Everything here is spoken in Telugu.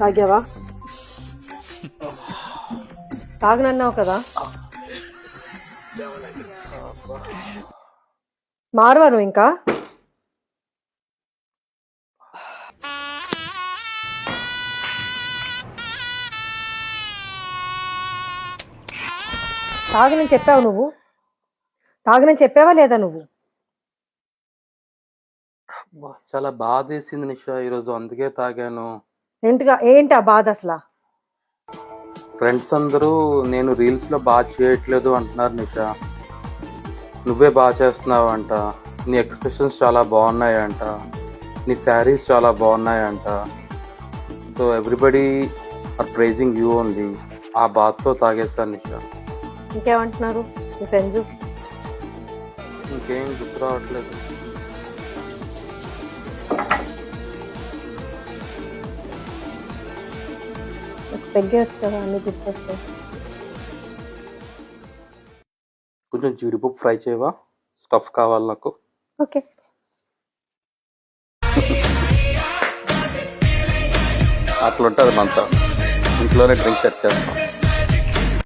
తాగావా? తాగనన్నావు కదా, మారవా నువ్వు ఇంకా? తాగనని చెప్పావు నువ్వు? తాగనని చెప్పావా లేదా నువ్వు? చాలా బాధేసింది నిషా ఈరోజు, అందుకే తాగాను. ఏంటి ఆ బాధ అసలు? ఫ్రెండ్స్ అందరూ నేను రీల్స్ లో బాగా చేయట్లేదు అంటున్నారు నిషా. నువ్వే బాగా చేస్తున్నావు అంట, నీ ఎక్స్ప్రెషన్స్ చాలా బాగున్నాయంట, నీ శారీస్ చాలా బాగున్నాయంట. So everybody are praising you only. ఆ బాధతో తాగేస్తాను నిషా. ఇంకేమంటున్నారు మీ ఫ్రెండ్స్? ఇంకేం గుర్తు రావట్లేదు. పెగ్గేచ్చు కదా, అన్ని గుర్తొస్తాయి. కొంచెం జీడిపప్పు ఫ్రై చేయవా? స్టఫ్ కావాలి నాకు. ఓకే. అట్లుంటుంది మనతో, ఇంట్లోనే డ్రింక్ సెట్ చేస్తాం.